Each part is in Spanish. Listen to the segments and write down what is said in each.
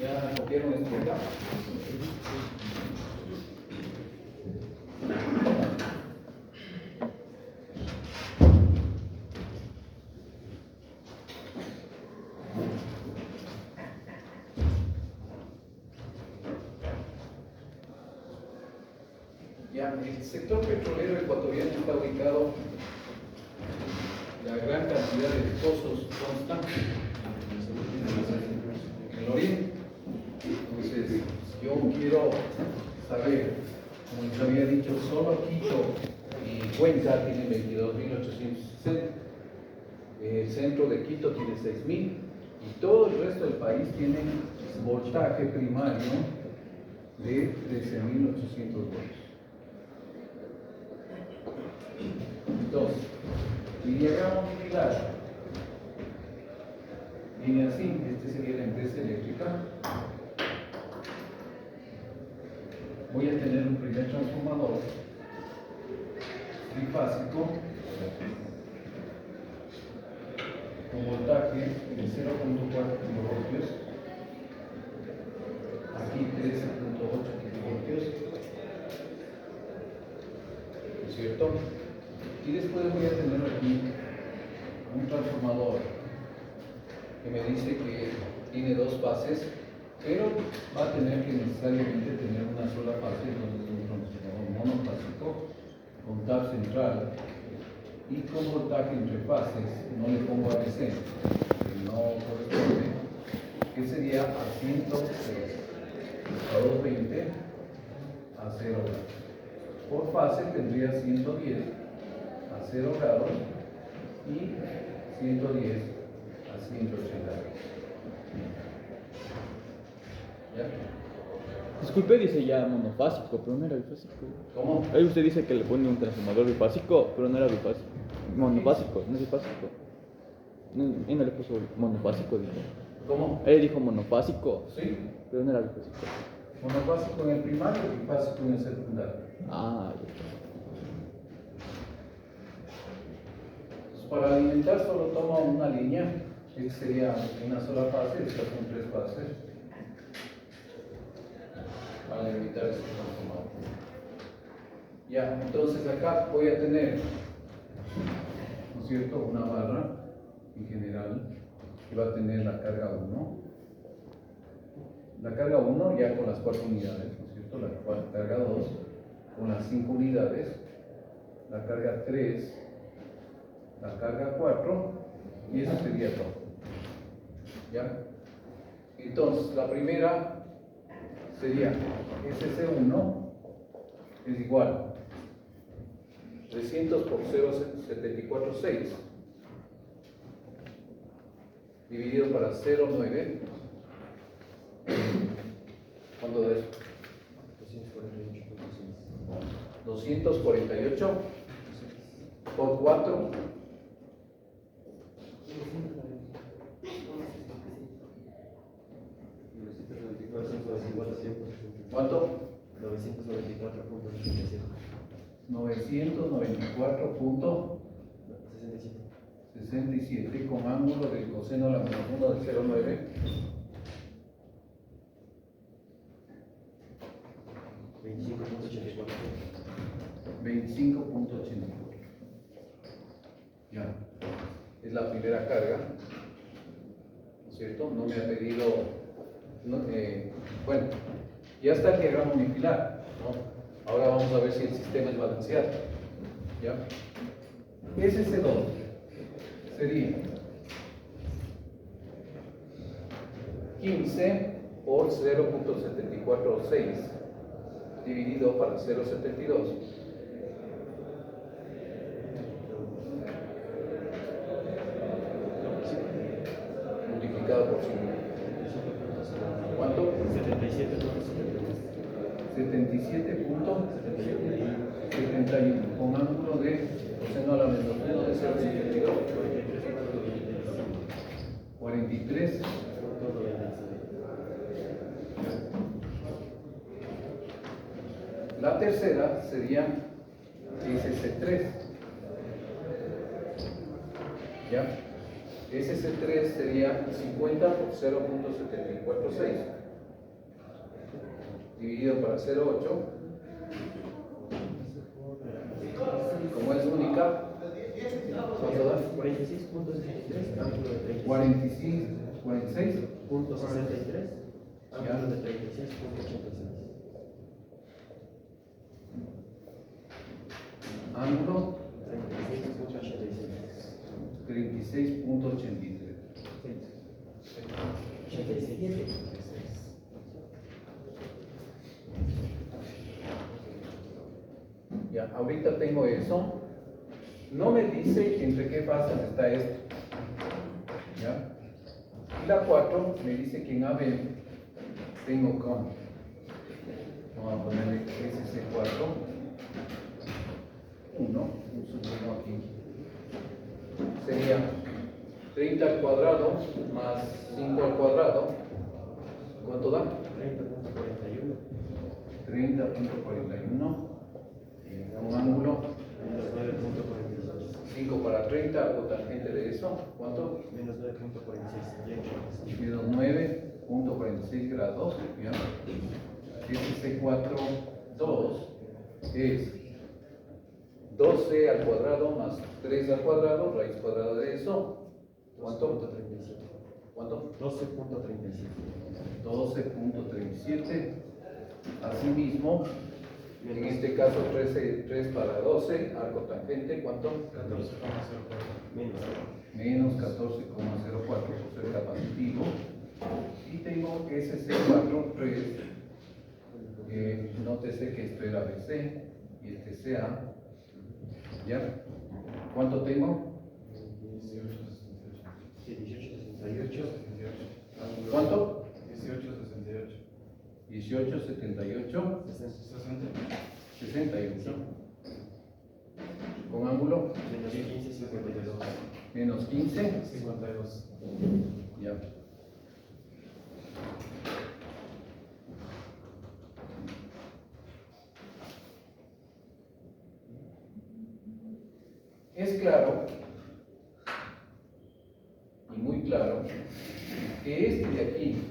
Ya copiaron esto acá. Ya, el sector petrolero ecuatoriano está ubicado la gran cantidad de pozos constantes en el oriente. Entonces, yo quiero saber, como les había dicho, solo Quito y Cuenca tienen 22.860, el centro de Quito tiene 6.000 y todo el resto del país tiene voltaje primario de 13.800 voltios. Entonces, mi diagrama unifilar viene así. Este sería la empresa eléctrica. Voy a tener un primer transformador trifásico con voltaje de 0.4 kilovoltios, aquí 13.8 kilovoltios, ¿no es cierto? Y después voy a tener aquí un transformador que me dice que tiene dos fases, pero va a tener que necesariamente tener una sola fase, entonces un transformador monofásico con tap central y con voltaje entre fases. No le pongo ABC, que no corresponde, que sería a 106, a 220, a 0 grados. Por fase tendría 110 a 0 grados y 110 a 180 grados. ¿Ya? Disculpe, dice ya monofásico, pero no era bifásico. ¿Cómo? Ahí usted dice que le pone un transformador bifásico, pero no era bifásico. Monofásico, no es bifásico. Y no le puso monofásico, dijo. ¿Cómo? Él dijo monofásico, Sí, pero no era bifásico. monofásico en el primario y bifásico en el secundario. Ah, Para alimentar solo toma una línea, que sería una sola fase, estas son tres fases, para evitar este transformador. Ya, entonces acá voy a tener, ¿no es cierto?, una barra en general que va a tener la carga 1. La carga 1 ya con las 4 unidades, ¿no es cierto? La carga 2 con las 5 unidades, la carga 3, la carga 4 y eso sería todo. ¿Ya? Entonces, la primera sería SC1 es igual 300 por 0,746 dividido para 0,9. ¿Cuánto da eso? 248 por 4. ¿Cuánto? 994.67 con ángulo del coseno a la menos 1 de 0,9. 25.84. Ya, es la primera carga, ¿no es cierto? No me ha pedido, bueno, ya está el diagrama unifilar, ¿no? Ahora vamos a ver si el sistema es balanceado. ¿Ya? SC2 sería 15 por 0.746 dividido para 0.72 multiplicado por 5. ¿Cuánto? 77.71 con ángulo de coseno a la menos 1 de 0.72. 43. La tercera sería SC3. ¿Ya? SC3 sería 50 por 0.746. dividido para 0,8. Como es única, ¿cuánto da? 46.63, ángulo de 36. 46.63. Ángulo de 36.86. Ángulo 36.86. 36.83. 87. Ya, ahorita tengo eso. No me dice entre qué fases está esto. ¿Ya? Y la 4 me dice que en AB tengo con. Vamos a ponerle SC4. 1, un supremo aquí. Sería 30 al cuadrado más 5 al cuadrado. ¿Cuánto da? 30.41. 30.41. Un ángulo. Menos 9.46. 5 para 30, cotangente de eso. ¿Cuánto? Menos 9.46. Menos 9.46 grados. ¿Ya? SC4, 2 es 12 al cuadrado más 3 al cuadrado, raíz cuadrada de eso. ¿Cuánto? 12.37. ¿Cuánto? 12.37. 12.37. Asimismo, en este caso 3 para 12, arco tangente, ¿cuánto? 14.04. Menos 14,04 por ser capacitivo. Y tengo SC4, 3. Nótese que esto era BC y este CA. ¿Ya? ¿Cuánto tengo? 18.68. ¿Cuánto? 18.68. 18,78. 60. 68. Con ángulo Menos 15.52. menos 15. 52. Ya. Es claro, y muy claro, que este de aquí,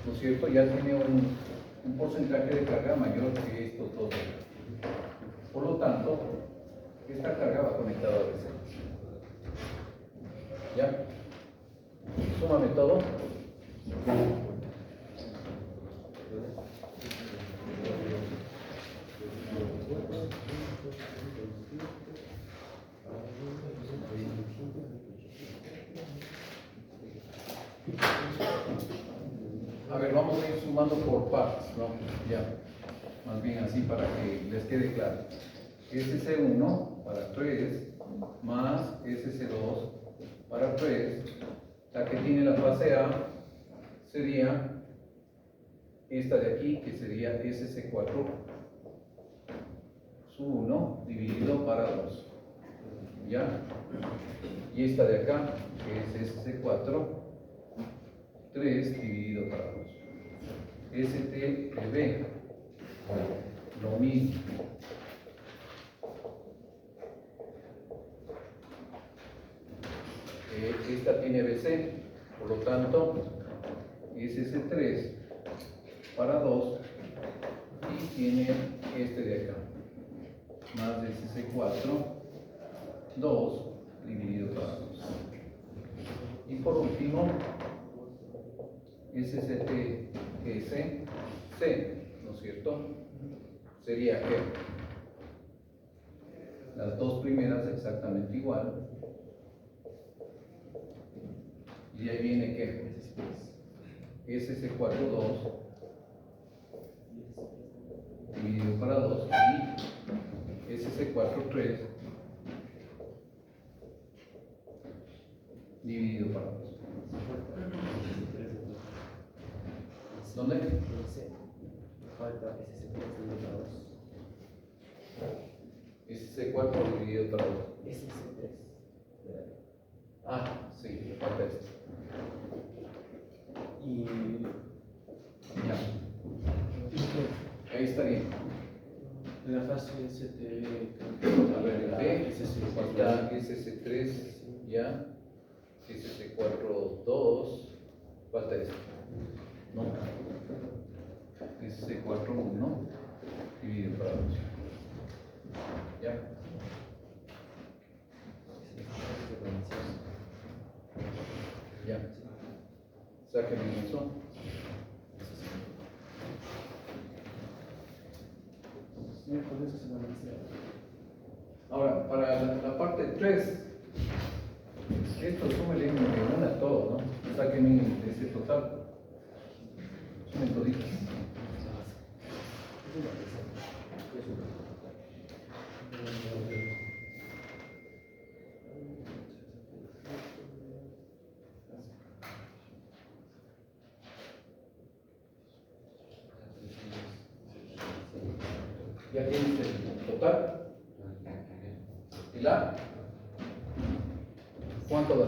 ¿no es cierto?, ya tiene un porcentaje de carga mayor que estos dos. Por lo tanto, esta carga va conectada a DC. ¿Ya? Súmame todo. A ver, vamos a ir sumando por partes, ¿no? Ya. Más bien así para que les quede claro. SC1 para 3 más SC2 para 3. La que tiene la fase A sería esta de aquí, que sería SC4 su 1 dividido para 2. ¿Ya? Y esta de acá, que es SC4, 3 dividido para 2. STB, lo mismo. Esta tiene BC, por lo tanto, es SC3 para 2 y tiene este de acá, más SC4, 2 dividido para 2. Y por último, SCTS, C, ¿no es cierto? Sería que las dos primeras exactamente igual. Y ahí viene que SC4, 2 dividido para 2 y SC4, 3 dividido para 2. ¿Dónde? Falta SC3 dividido para 2. SC4 dividido para 2. SC3. Ah, sí, le falta esto. Y Ya. Ahí está bien. la fase ST. A ver, el B, falta SC3, ya. SC4, 2. Falta esto. Ya. Sáquenme eso. Miércoles se van a hacer. Ahora, para la parte 3, esto súmele en una todo, ¿no? Sáquenme ese total. Sumen toditas. Ya tienes el total. ¿Y la? ¿Cuánto da?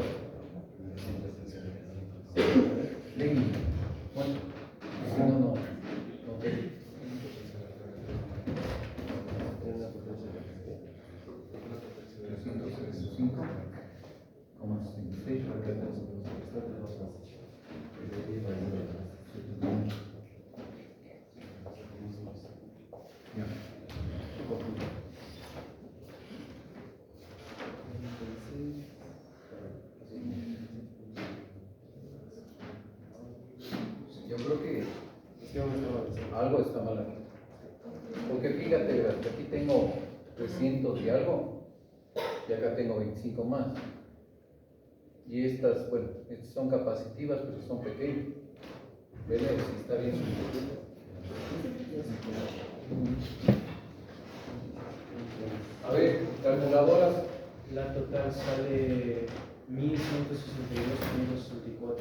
Leí. ¿Cuánto? No. Ok. 305,66. Ya. Yo creo que algo está mal aquí. Porque fíjate, hasta aquí tengo 300 y algo, y acá tengo 25 más. Y estas, bueno, estas son capacitivas, pero son pequeñas. Veré si está bien. A ver, calculadoras. La total sale 1162.64.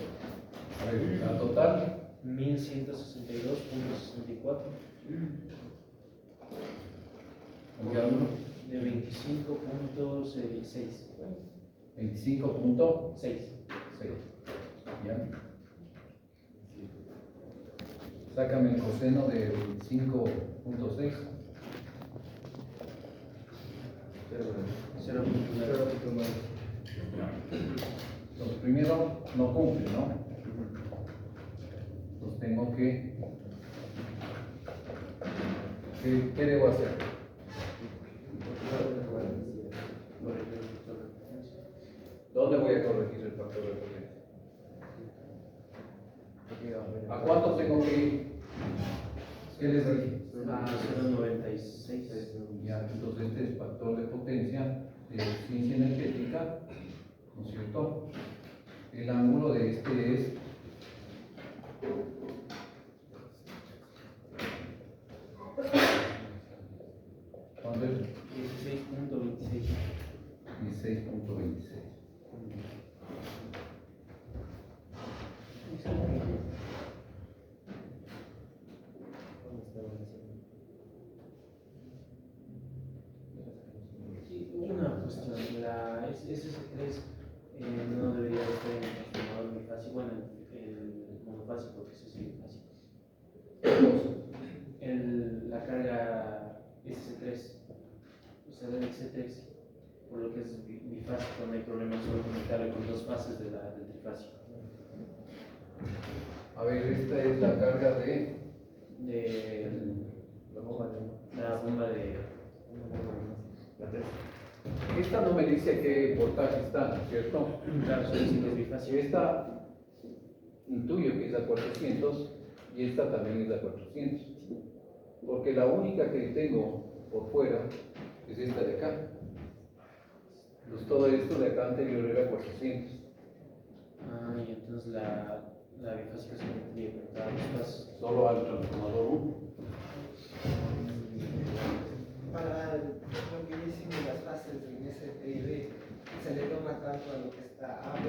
A ver, la total. 1162.64 ¿Con qué ángulo? de 25.6. 25.6. 6. ¿Ya? Sácame el coseno de 25.6. 0.9. Los primeros no cumplen, ¿no? Los tengo que... ¿Qué debo hacer? ¿Dónde voy a corregir el factor de potencia? ¿A cuánto tengo que ir? ¿Qué les dije? A 0.96. Ya, entonces este es factor de potencia de eficiencia energética, ¿no es cierto? El ángulo de este es ¿cuánto es? 16.26. 16.26. Una cuestión, la SS3 no debería estar en el transformador bifásico, bueno, el monofásico, que es bifásico. La carga SS3, o sea, del C3, por lo que es bifásico, no hay problema, solo conectarlo con dos fases del trifásico. A ver, esta es la carga de La bomba de la 3. esta no me dice qué voltaje está, ¿cierto? Claro, son signos bifásicos. Esta intuyo que es la 400 y esta también es la 400. Porque la única que tengo por fuera es esta de acá. Pues todo esto de acá anterior era 400. Ah, y entonces la bifásica se tendría que conectar a los pasos. Solo al transformador 1. Para lo que dicen las fases en STID, se le toma tanto a lo que está AB,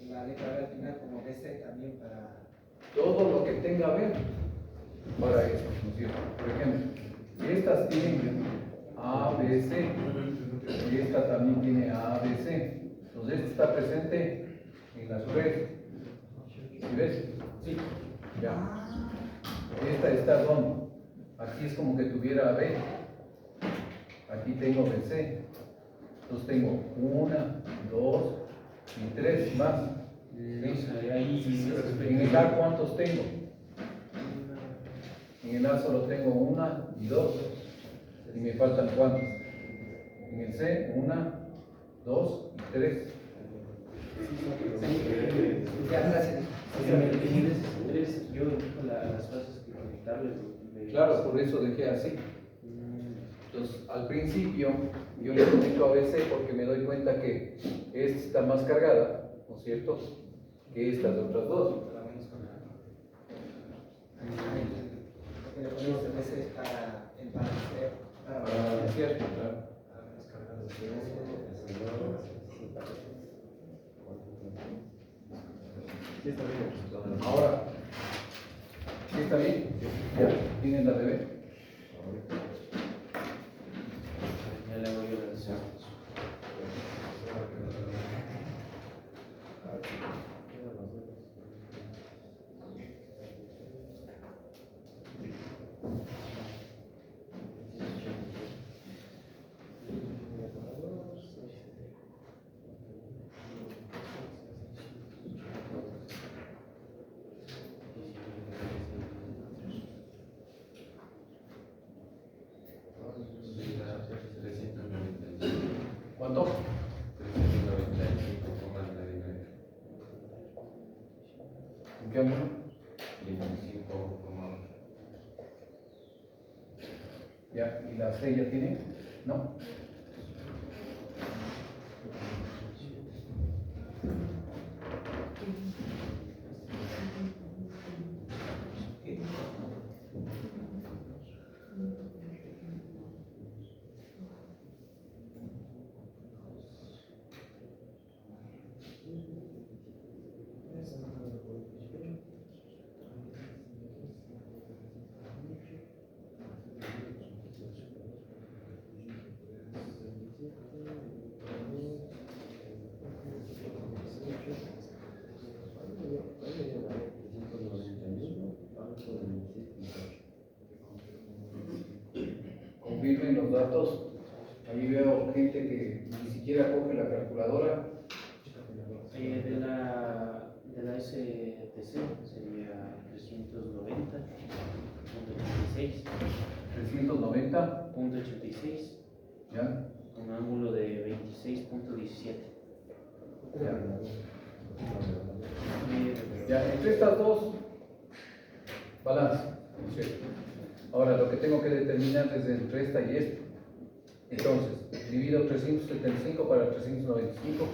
la letra B al final, como BC también para... Todo lo que tenga B para eso, ¿no es cierto? Por ejemplo, estas tienen A, B, C, y esta también tiene A, B, C. Entonces esta está presente en las tres. ¿Sí ves? Sí. Ya. Esta está donde. Aquí es como que tuviera B. Aquí tengo BC. Entonces tengo 1, 2 y 3 más. En el A, ¿cuántos tengo? En el A solo tengo 1 y 2. Y me faltan ¿cuántos? En el C, 1, 2 y 3. Ya, gracias. Si me defines ese 3, yo elijo las fases que conectarle. Claro, por eso dejé así. Entonces, al principio, yo le conecto ABC porque me doy cuenta que esta está más cargada, ¿no es cierto?, que estas otras dos. Porque le ponemos a veces para el balanceo. Para balancear, claro. Ahora, ¿sí está bien? Ya, ¿tienen la DB? Ya le hago yo la decisión. ¿Cuánto? 395,99. ¿En qué año? 25,8. Ya, ¿y la C ya tiene? ¿No? Confirmen los datos. Ahí veo gente que ni siquiera coge la calculadora. De la STC sería 390.86. 390. ¿Ya? Con ángulo de 26.17. Ya, entre estas dos, balance. ¿Sí? Ahora, lo que tengo que determinar es entre esta y esta. Entonces, divido 375 para 395,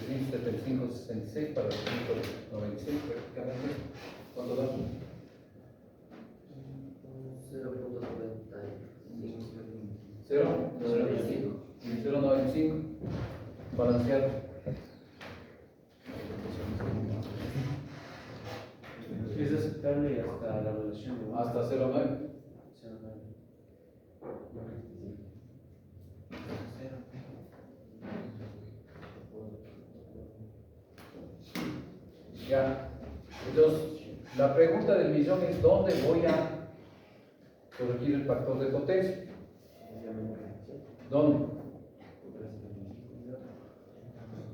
375, 66 para 396 prácticamente. ¿Cuánto da? 0.95. Balanceado. Es aceptable hasta la relación de Hasta 0.9. Ya. Entonces, la pregunta del millón es: ¿dónde voy a corregir el factor de potencia? ¿Dónde?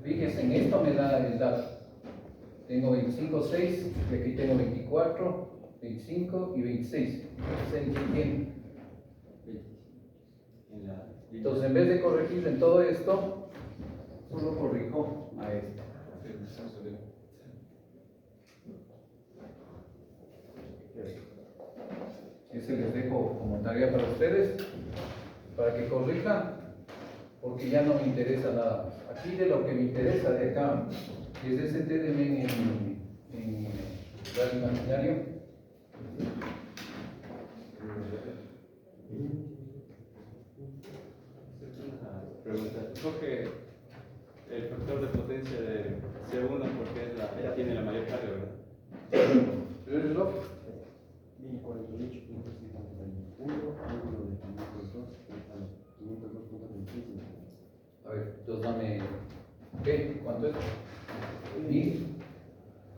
Fíjense, en esto me da el dato. Tengo 25,6 y aquí tengo 24, 25 y 26. ¿Se entiende? Entonces, en vez de corregir en todo esto, solo corrijo a esto. Ese les dejo como tarea para ustedes, para que corrijan, porque ya no me interesa nada más. Aquí de lo que me interesa de acá es ese TDM en radio imaginario. Pregunta, escoge el factor de potencia de C1 porque tiene la mayor carga, ¿verdad? ¿Es lógico? 1048.51, ángulo de 502.25. A ver, entonces dame. ¿Qué? ¿Cuánto es? 1000.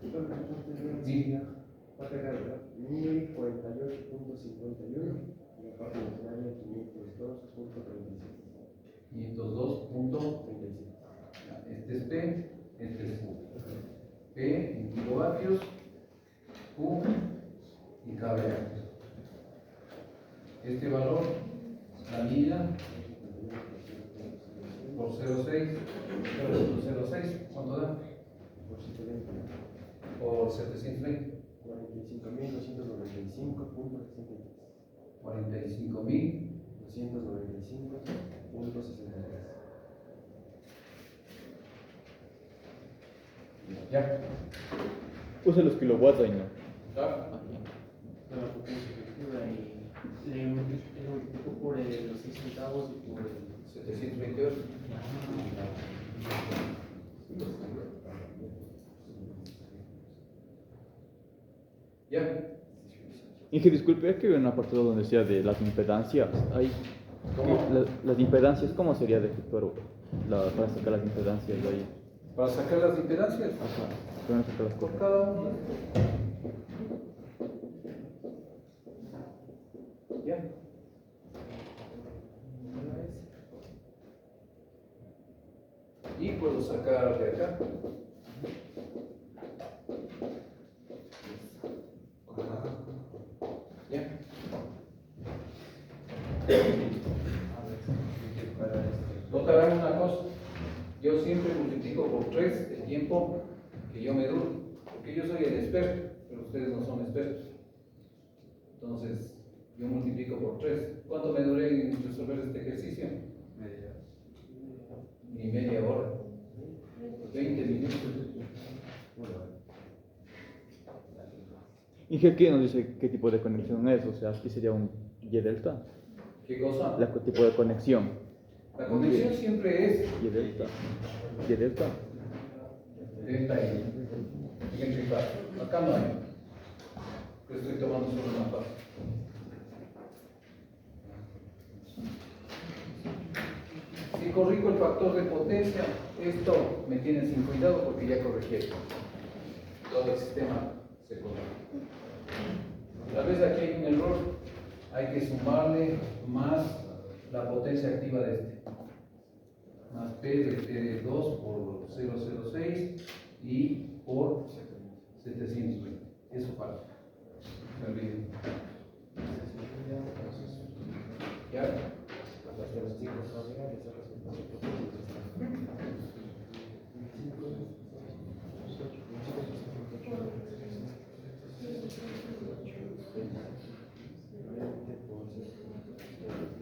1048.51 y la parte nacional 502.37. 502.37. Este es P, este es P en kilovatios, Q y kVA. Este valor, la milla por 0.06, 0.06, ¿cuánto da? Por 720. por 720. 45.295.63. 45.000. 295.63. Ya. Use los kilowatts ahí, ¿no? Claro. Aquí. La potencia efectiva y le multiplico por los 6 centavos y por el 728. Ya. Inge, disculpe, es que veo un apartado donde decía de las impedancias. Ahí, ¿Cómo? las impedancias, ¿cómo sería de efectuar para sacar las impedancias de ahí? Para sacar las impedancias. Ajá, para sacar las Por cosas. cada uno. Ya. Y puedo sacar de acá. Ya. Notarán una cosa, yo siempre multiplico por 3 el tiempo que yo me duro, porque yo soy el experto, pero ustedes no son expertos. Entonces, yo multiplico por 3. ¿Cuánto me duré en resolver este ejercicio? Ni media hora. 20 minutos. Inge, ¿qué nos dice qué tipo de conexión es? O sea, aquí sería un Y delta. ¿Qué cosa? ¿Qué tipo de conexión? La conexión siempre es Y delta. Y delta. delta y centrifugal. Acá no hay. Yo estoy tomando solo una parte. Si corrijo el factor de potencia, esto me tiene sin cuidado porque ya corregí esto. Todo el sistema se corrige. Tal vez aquí hay un error. Hay que sumarle más la potencia activa de este. Más P de T2 por 006 y por 720. Eso falta. Me olvidé. ¿Ya?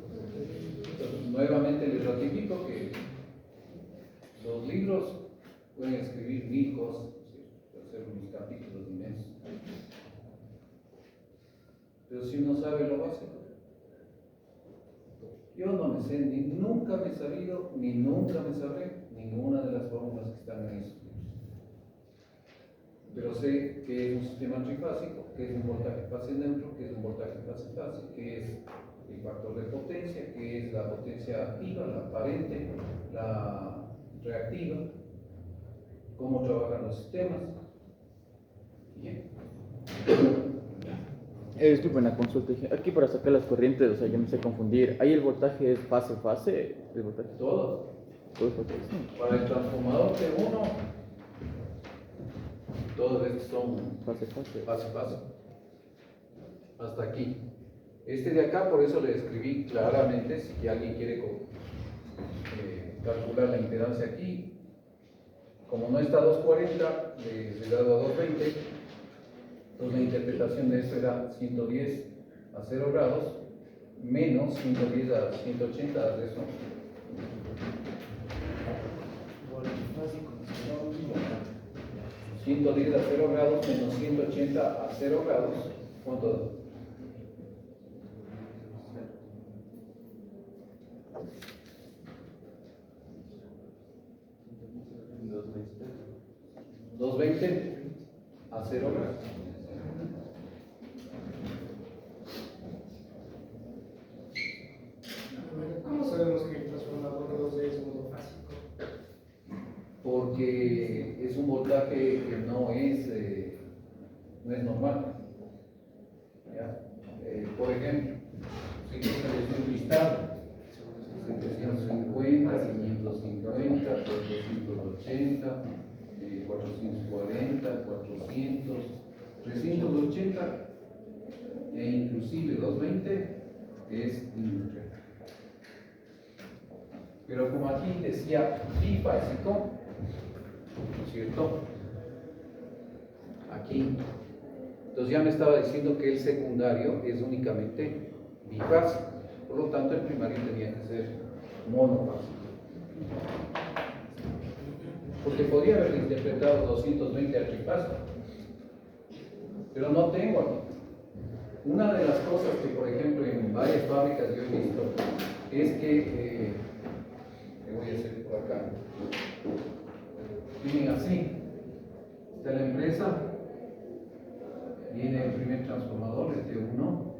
Entonces, nuevamente les ratifico que los libros pueden escribir 1000 cosas, hacer unos capítulos inmensos. Pero si uno sabe lo básico, yo no me sé, nunca me he sabido, ni nunca me sabré ninguna de las fórmulas que están en esos libros. Pero sé que es un sistema trifásico, que es un voltaje fase neutro, que es un voltaje fase, que es el factor de potencia, que es la potencia activa, la aparente, la reactiva, cómo trabajan los sistemas. Bien. Disculpen la consulta. Aquí para sacar las corrientes, o sea, yo me sé confundir. Ahí el voltaje es fase, el voltaje. Todo. Todo es fase. Sí. Para el transformador T1, todos estos son Fase. fase. Hasta aquí. Este de acá, por eso le escribí claramente, si alguien quiere calcular la impedancia aquí, como no está a 240, le he dado a 220, entonces la interpretación de esto era 110 a 0 grados, menos 110 a 180 de eso. 110 a 0 grados menos 180 a 0 grados, ¿cuánto da? ¿220 a 0 grados? ¿Cómo sabemos que el transformador 2D es monofásico? Porque es un voltaje que no es normal. ¿Ya? Por ejemplo, si yo les un listado, 750, 550, 480, 440, 400, 380 e inclusive 220 es industrial. Pero como aquí decía bifásico, ¿no es cierto? aquí. Entonces ya me estaba diciendo que el secundario es únicamente bifásico, por lo tanto el primario tenía que ser monofásico. Porque podría haber interpretado 220 al trifásico, pero no tengo aquí. Una de las cosas que, por ejemplo, en varias fábricas yo he visto es que, ¿qué voy a hacer por acá? Vienen así. Está la empresa, viene el primer transformador, este 1,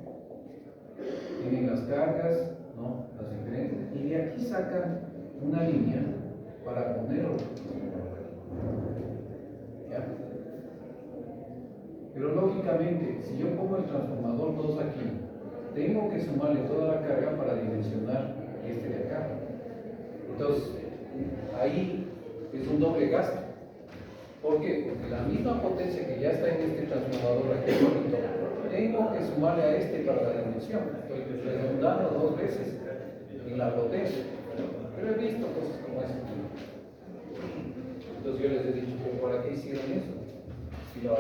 tienen las cargas, ¿no? Las diferentes, y de aquí sacan una línea para ponerlo. ¿Ya? Pero lógicamente, si yo pongo el transformador 2 aquí, tengo que sumarle toda la carga para dimensionar este de acá. Entonces, ahí es un doble gasto. ¿Por qué? Porque la misma potencia que ya está en este transformador aquí bonito, tengo que sumarle a este para la dimensión. Estoy redundando 2 veces en la potencia. Pero he visto cosas como esa. Entonces yo les he dicho, ¿pero para qué hicieron eso? Si la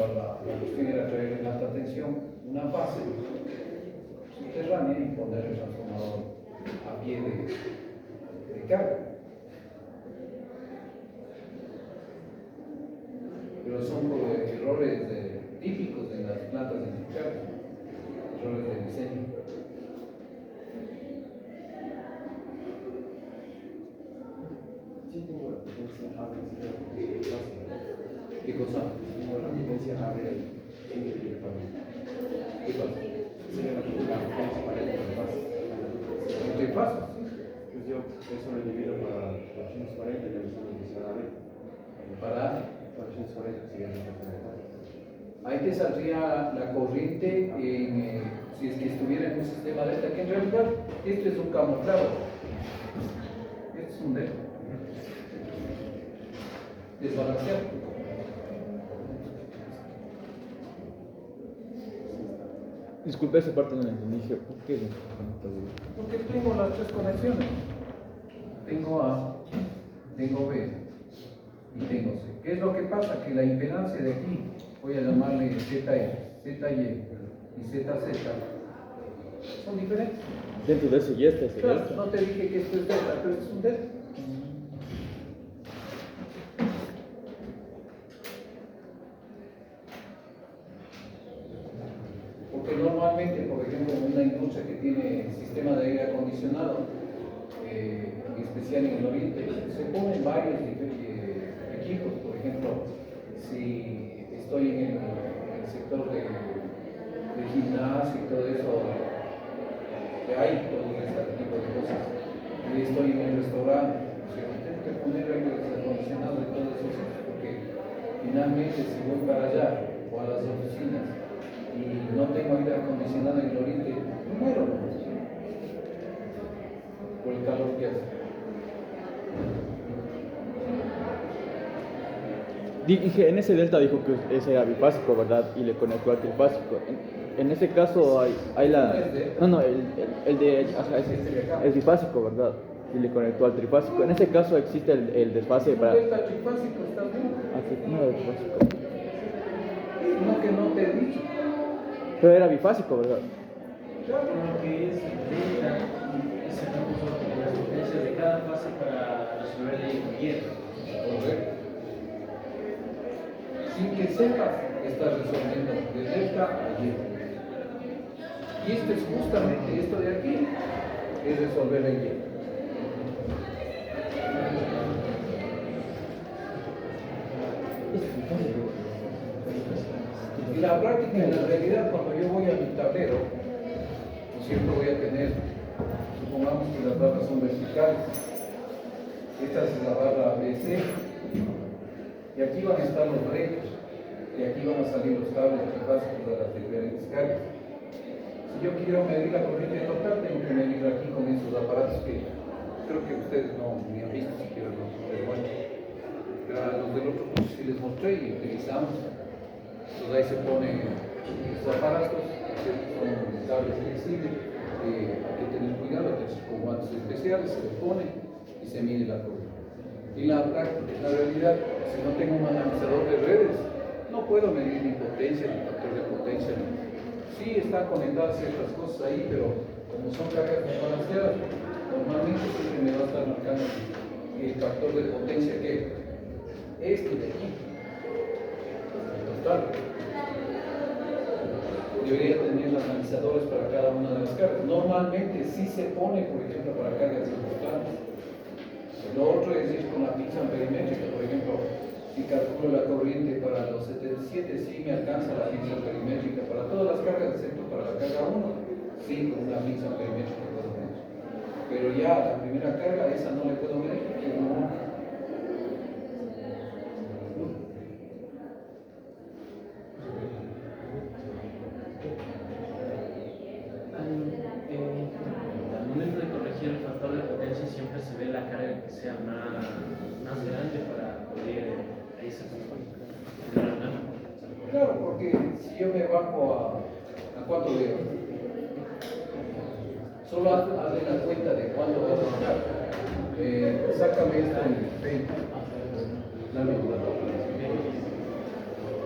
cuestión era traer en alta tensión una fase subterránea y poner el transformador a pie de carga. Pero son errores típicos en las plantas industriales, errores de diseño. Sí, tengo la potencia A, ¿Qué cosa? tengo la potencia A en el equipamiento. ¿Qué pasa? Sería la potencia para el interfaz. ¿Interfaz? Pues yo eso lo divido para 840 y la misión inicial A. Para 840 sería la potencia. ahí te saldría la corriente si es que estuviera en un sistema de esta, que en realidad esto es un camuflado. Este es un desbalanceado. Disculpe, esa parte no la entendí. ¿Por qué? Porque tengo las 3 conexiones. Tengo A, tengo B y tengo C. ¿Qué es lo que pasa? Que la impedancia de aquí, voy a llamarle ZE, ZY y ZZ, son diferentes. Dentro de eso y esta es el Claro, esta. no te dije que esto es delta, pero esto es un delta. Porque normalmente, por ejemplo, en una industria que tiene sistema de aire acondicionado, en especial en el oriente, se ponen varios equipos. Por ejemplo, si estoy en el sector de gimnasio y todo eso, que hay todo este tipo de cosas, y estoy en el restaurante, tengo que poner aire acondicionado y todo eso, porque finalmente si voy para allá o a las oficinas y no tengo aire acondicionado en el oriente, me muero por el calor que hace. Dije, en ese delta dijo que ese era bifásico, ¿verdad? Y le conectó al trifásico. En ese caso hay la... No, el de... Ajá, es bifásico, ¿verdad? Y le conectó al trifásico. En ese caso existe el desfase para... Delta trifásico, ¿estás bien? Así, no era bifásico. No, que no te he dicho. Pero era bifásico, ¿verdad? Lo que es delta es el recurso de las potencias de cada fase para resolver el hierro. Correcto. Sin que sepas, estás resolviendo de delta a Y. Y esto es justamente esto de aquí, es resolver el Y. Y la práctica, en la realidad, cuando yo voy a mi tablero, ¿no es cierto? Voy a tener, supongamos que las barras son verticales. Esta es la barra BC. Y aquí van a estar los breaks. Y aquí van a salir los cables trifásicos de las diferentes cargas. Si yo quiero medir la corriente total, tengo que medir aquí con esos aparatos que creo que ustedes no ni han visto siquiera los de bueno. Pero a los del otro curso sí les mostré y utilizamos. Entonces ahí se ponen los aparatos, son cables flexibles, hay que tener cuidado, que con guantes especiales se le pone y se mide la corriente. Y la práctica, en la realidad, si no tengo un analizador de redes, no puedo medir ni potencia, ni factor de potencia. Sí están conectadas ciertas cosas ahí, pero como son cargas desbalanceadas, normalmente siempre me va a estar marcando el factor de potencia que este de aquí. Total. Debería tener los analizadores para cada una de las cargas. Normalmente sí se pone, por ejemplo, para cargas importantes. Lo otro es ir con la pinza perimétrica, por ejemplo, si calculo la corriente para los 77, sí me alcanza la pinza perimétrica para todas las cargas, excepto para la carga 1, sí, con una pinza perimétrica puedo medir. Pero ya la primera carga, esa no le puedo medir, porque no. Al momento de corregir el factor de potencia siempre se ve la carga que sea más grande para poder ese Claro, porque si yo me bajo a cuánto veo, solo hazle la cuenta de cuánto vas a sacar. Sácame esto en 20. Dame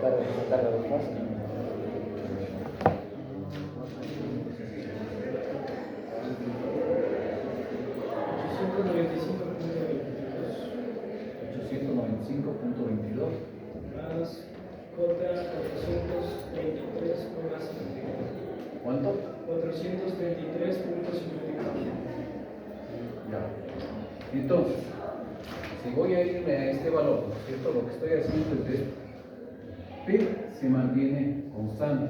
la Carga de fase. 895.22 Más J 423,5. ¿Cuánto? 433,54. Ya. Entonces, si voy a irme a este valor, ¿no es cierto? Lo que estoy haciendo es esto. P se mantiene constante.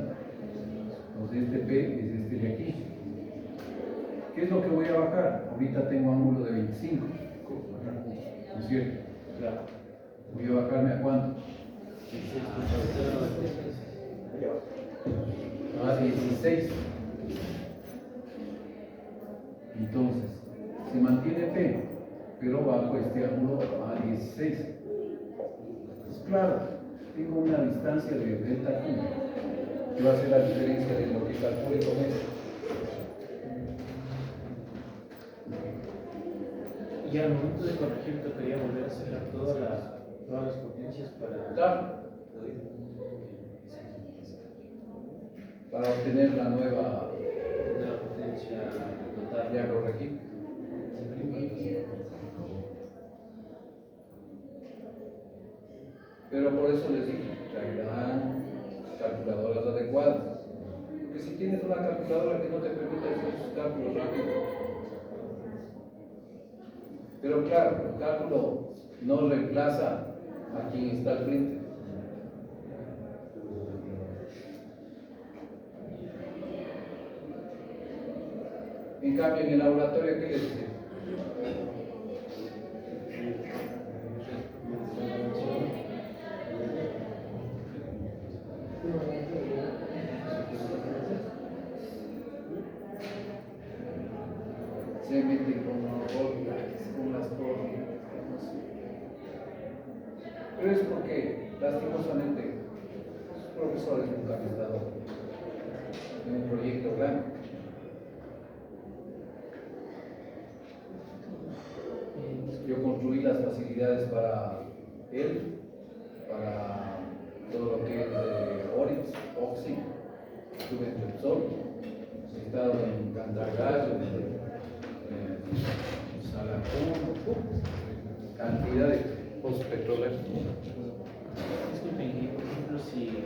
Entonces este P es este de aquí. ¿Qué es lo que voy a bajar? Ahorita tengo ángulo de 25. ¿No es cierto? Claro. Voy a bajarme a cuánto? A 16. Entonces, se mantiene P, pero bajo este ángulo a 16. Pues claro, tengo una distancia de delta Q, que va a ser la diferencia de lo que calcule con esto. Y al momento de corregir tocaría volver a sacar todas las potencias Claro. Para obtener la nueva potencia total. ya corregí. Pero por eso les dije, traerán calculadoras adecuadas. Porque si tienes una calculadora que no te permite hacer sus cálculos rápidos. Pero claro, el cálculo no reemplaza a quien está al frente. En cambio, en el laboratorio, ¿qué les dice? Se meten con las coordenadas. Pero es porque, lastimosamente, los profesores nunca han estado en un proyecto grande. Yo construí las facilidades para él, para todo lo que es de Orix, Oxy, estuve en Repsol, he estado en Candragallo, en Salacón, cantidad de pozos petroleros. Disculpen, y por ejemplo, si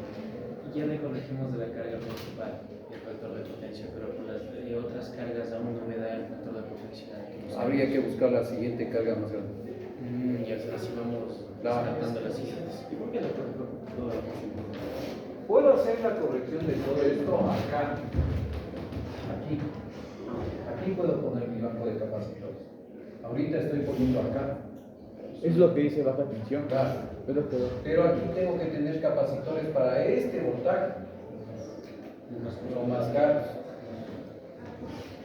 ya le corregimos de la carga principal el factor de potencia, pero por las otras cargas aún no me da el factor de potencia. Habría que buscar la siguiente carga más grande. Y así vamos Claro. descartando las siguientes. ¿Y por qué no corrijo toda la posición? Puedo hacer la corrección de todo esto acá, aquí. Aquí puedo poner mi banco de capacitores. Ahorita estoy poniendo acá. Es lo que dice baja tensión. Claro. Es lo que... Pero aquí tengo que tener capacitores para este voltaje. Son más caros.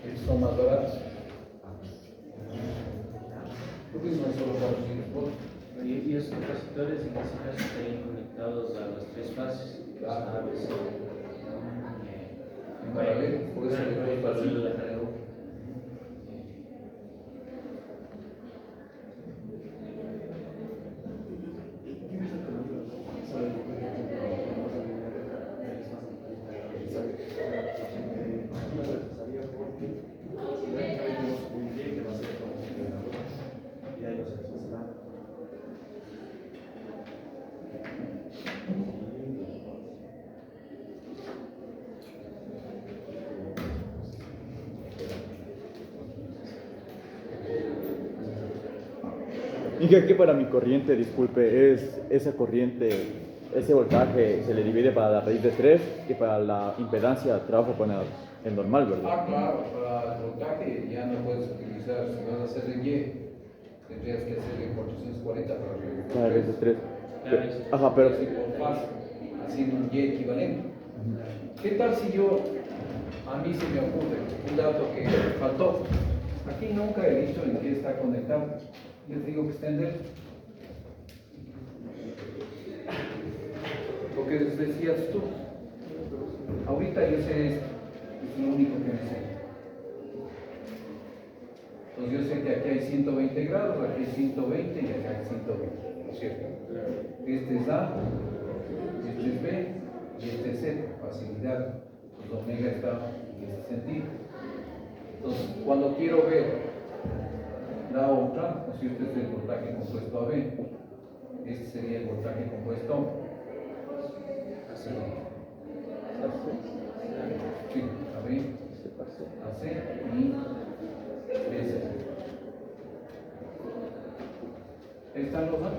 Estos son más baratos. Porque no es solo 400 volts. Y esos capacitores en ese caso estarían conectados a las tres fases. Claro. A, B, C. En paralelo, por eso le doy paralelo paralelo. la carga U. Y que aquí para mi corriente, disculpe, es esa corriente, ese voltaje se le divide para la raíz de 3 y para la impedancia trabajo con el normal, ¿verdad? Ah, claro, para el voltaje ya no puedes utilizar, si vas a hacer en Y, tendrías que hacer en 440 para arriba. Para la raíz de 3. Claro, Ajá, pero Así por fase, haciendo un Y equivalente. ¿Qué tal si yo, a mí se me ocurre un dato que faltó? Aquí nunca he dicho en qué está conectado. Les digo que está en delta. Lo que decías tú. Ahorita yo sé esto, es lo único que me sé. Entonces yo sé que aquí hay 120 grados, aquí hay 120 y acá hay 120, ¿no es cierto? Este es A, este es B y este es Z, facilidad. Pues omega está en ese sentido. Entonces, cuando quiero ver la otra, pues este es el voltaje compuesto AB, este sería el voltaje compuesto AC. Sí, AB, AC y BC. Ahí están los A.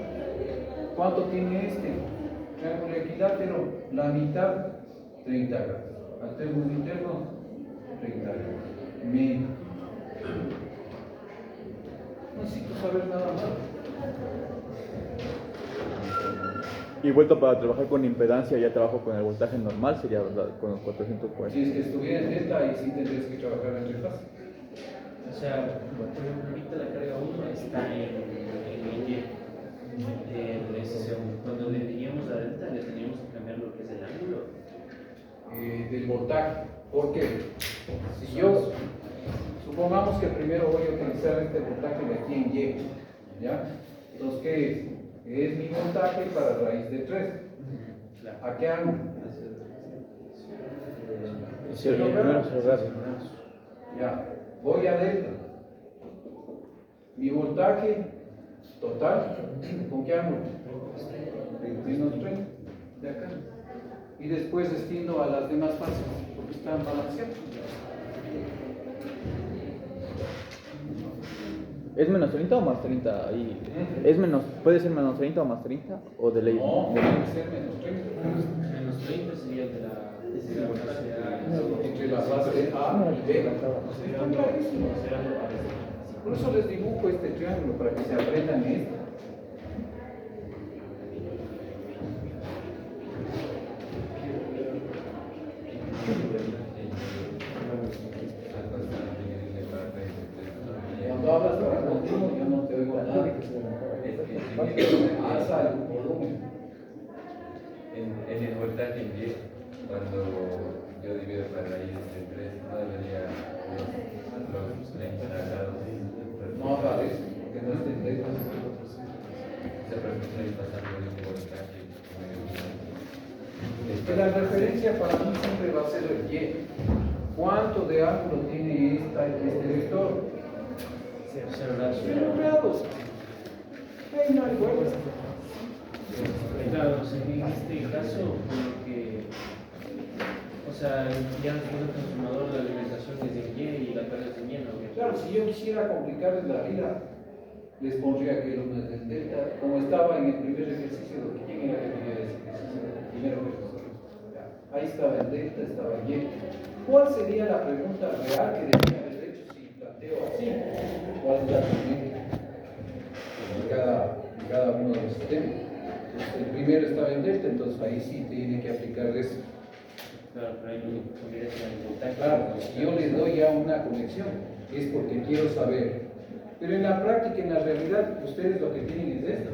¿Cuánto tiene este? Triángulo equilátero, la mitad, 30 grados. Alternos internos, 30 grados. Medio. No necesito saber nada más. y vuelto para trabajar con impedancia, ya trabajo con el voltaje normal, sería verdad, con los 440. Si es que estuviera en delta, ahí sí tendrías que trabajar en trifases. O sea, por ejemplo, ahorita la carga 1 está en Y. Cuando le diríamos la delta, le teníamos que cambiar lo que es el ángulo. Del voltaje. ¿Por qué? Si yo, supongamos que primero voy a utilizar este voltaje de aquí en Y, ¿ya? Entonces, ¿qué es? Es mi voltaje para raíz de 3. ¿A qué ángulo? Sí, primero cerrar. Ya, voy a delta. Mi voltaje total, ¿con qué ángulo? Menos 30 de acá. Y después destino a las demás fases, porque están balanceadas. ¿Es menos 30 o más 30? Ahí. ¿Es menos, puede ser menos 30 o más 30? ¿O de ley? No, De tiene ley. que ser menos 30. Menos 30 sería el de la fase A. Entre la fase A y B. Está clarísimo. Por eso les dibujo este triángulo, para que se aprendan esto. Cuando hablas para contigo, yo no te oigo nada. Alza el volumen. En el voltaje en 10, cuando yo divido para raíz de 3, no debería los 30 grados. No aparece, porque no está en delta. Se estoy pasando de un voltaje. Que la referencia para mí siempre va a ser el Y. ¿Cuánto de ángulo tiene este vector? 0 grados. 0 grados. Ahí no hay vuelta. Claro, en este caso, porque, o sea, ya después del transformador, la alimentación es de Y y la carga es de Y, ¿no? Claro, si yo quisiera complicarles la vida, les pondría que el del delta, como estaba en el primer ejercicio, lo que ¿quién era que tenía ese ejercicio? El primero ejercicio. Ya, ahí estaba el delta, estaba el Y. ¿Cuál sería la pregunta real que debería haber hecho si planteo así? ¿Cuál es la pregunta en cada uno de los sistemas? Entonces, el primero estaba en delta, entonces ahí sí tiene que aplicar eso. Claro, pero hay un combinación de voltaje. Claro, si yo le doy ya una conexión, es porque quiero saber. Pero en la práctica, en la realidad, ustedes lo que tienen es esto.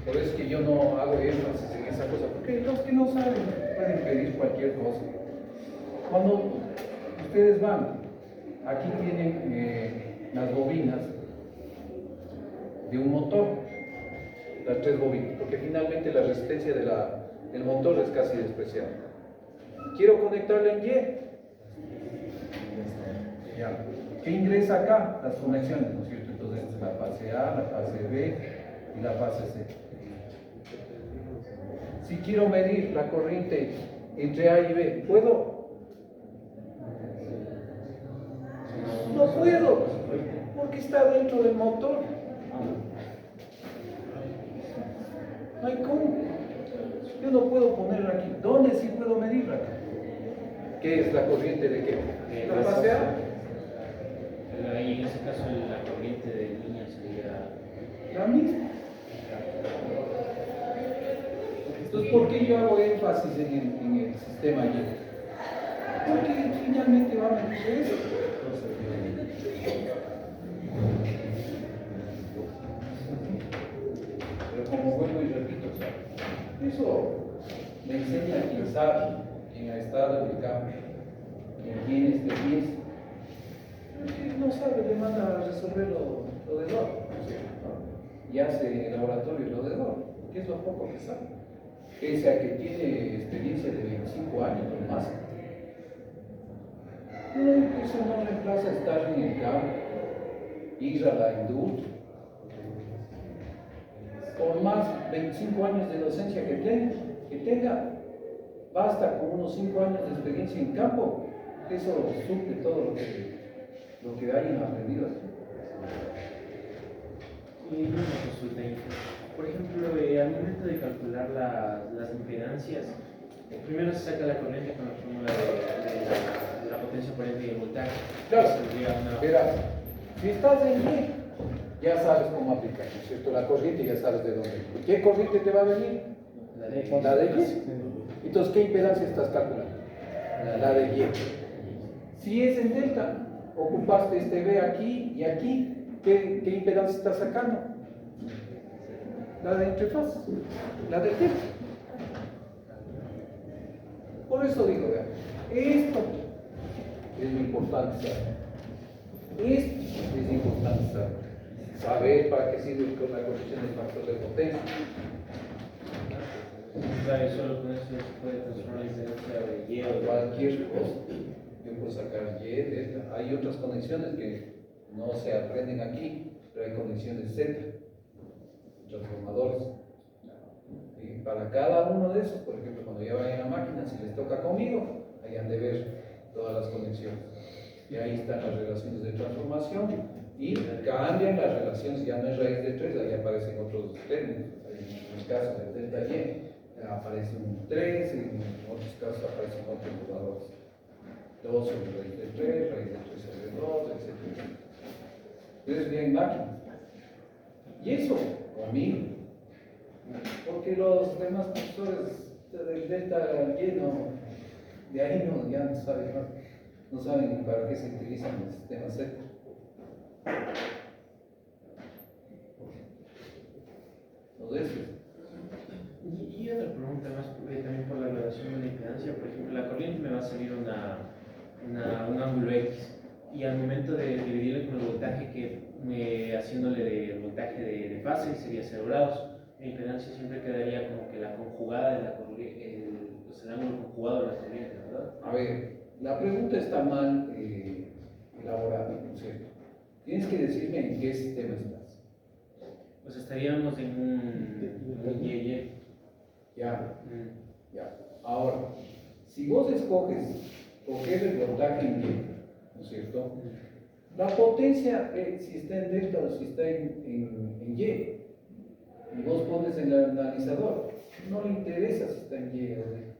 Por eso es que yo no hago énfasis en esa cosa, porque los que no saben pueden pedir cualquier cosa. Cuando ustedes van, aquí tienen las bobinas de un motor, las 3 bobinas, porque finalmente la resistencia del motor es casi despreciable. Quiero conectarla en Y. Ya. ¿Qué ingresa acá? Las conexiones, ¿no es cierto? Entonces, esta es la fase A, la fase B y la fase C. Si quiero medir la corriente entre A y B, ¿puedo? No puedo, porque está dentro del motor. No hay cómo. Yo no puedo poner aquí. ¿Dónde sí puedo medir acá? ¿Qué es la corriente de qué? ¿La fase A? Pero ahí en ese caso la corriente de línea sería. La misma. Entonces, ¿por qué yo hago énfasis en el sistema Y? Porque finalmente va a medir eso. Pero como vuelvo y repito, o sea, eso me enseña a quien sabe, quien ha estado en el campo, quien tiene experiencia. El que no sabe le manda a resolver lo de DOR, ¿no? Y hace en el laboratorio lo de DOR, que es lo poco que sabe. Pese a que tiene experiencia de 25 años o más. No, eso no reemplaza estar en el campo, ir a la industria. Por más 25 años de docencia que tenga, basta con unos 5 años de experiencia en campo, eso suple todo lo que hayan aprendido. Y una consulta, por ejemplo, al momento de calcular las impedancias, primero se saca la corriente con la fórmula de la potencia aparente y el voltaje. Claro, Saldría una- verás, si estás en Y, ya sabes cómo aplicar, ¿no es cierto? La corriente ya sabes de dónde. ¿Qué corriente te va a venir? La de Y. Entonces, ¿qué impedancia estás calculando? La de Y. Si es en delta, ocupaste este B aquí y aquí, ¿qué impedancia estás sacando? La de entrefaz, la de delta. Por eso digo, vean, esto es muy importante saber. Esto es importante saber. Saber para qué sirve con la corrección del factor de potencia. Claro, y solo con eso se puede transformar la impedancia de Y o de Cualquier cosa. Yo puedo sacar Y, delta. Hay otras conexiones que no se aprenden aquí, pero hay conexiones Z, transformadores. Y para cada uno de esos, por ejemplo, cuando ya vayan a la máquina, si les toca conmigo, ahí han de ver todas las conexiones. Y ahí están las relaciones de transformación y cambian las relaciones, ya no es raíz de 3, ahí aparecen otros términos. En el caso del delta Y aparece un 3, en otros casos aparecen otros valores. 2 sobre raíz de 3, raíz de 3 sobre 2, etc. Entonces bien máquina. Y eso conmigo. Porque los demás profesores del delta Y no, de ahí no, ya no saben más. No saben ni para qué se utilizan los sistemas Z. Entonces, Y otra pregunta más, también por la relación de la impedancia. Por ejemplo, la corriente me va a salir un ángulo X. Y al momento de dividirle con el voltaje, haciéndole de voltaje de fase, sería 0 grados. La impedancia siempre quedaría como que la conjugada de la corriente, el ángulo conjugado de la corriente, ¿verdad? a ver, la pregunta está mal elaborada, ¿no es cierto? Tienes que decirme en qué sistema estás. Pues estaríamos en un Y. Ya, ya. Ahora, si vos escoges coger el voltaje en Y, ¿no es cierto? La potencia, si está en delta o si está en Y, y vos pones en el analizador, no le interesa si está en Y o D.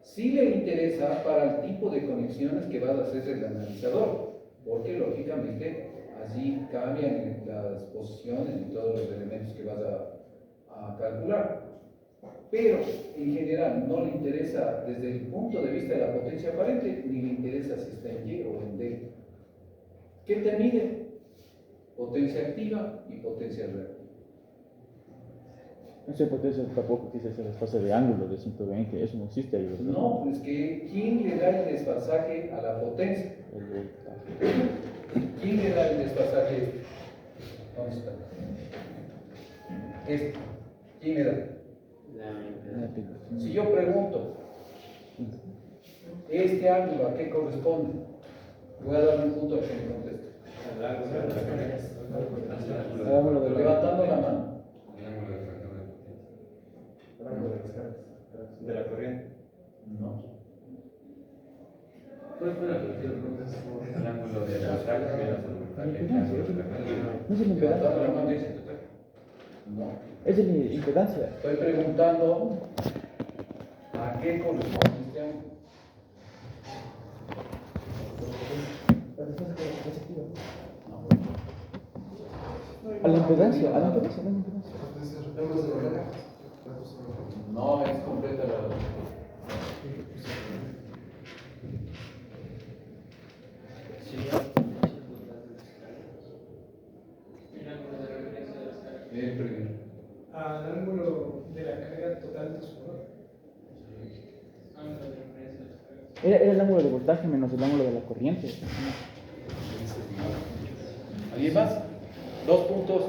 Sí le interesa para el tipo de conexiones que vas a hacer el analizador, porque lógicamente así cambian las posiciones y todos los elementos que vas a calcular. Pero en general no le interesa desde el punto de vista de la potencia aparente, ni le interesa si está en Y o en D. ¿Qué te mide? Potencia activa y potencia reactiva. Esa potencia tampoco quise hacer desfase de ángulo de 120, eso no existe ahí, ¿verdad? No, pues que ¿quién le da el desfasaje a la potencia? El voltaje. ¿Quién le da el desfasaje? ¿Dónde está? Este. ¿Quién le da? La impedancia. Si yo pregunto, ¿este ángulo a qué corresponde? Voy a darle un punto a que me conteste. Hagámoslo de Levantando la mano. El ángulo de factor de potencia. De la corriente. No. ¿Cuál fue la pregunta? El ángulo de voltaje menos el voltaje. No se me Levantando la pega. mano dice. No. Es de la impedancia. Estoy preguntando a qué corresponde este ángulo. A la impedancia, a la impedancia, a la impedancia. No es completa la. Al ángulo de la carga total transformador. Era el ángulo de voltaje menos el ángulo de la corriente. ¿Alguien más? 2 puntos.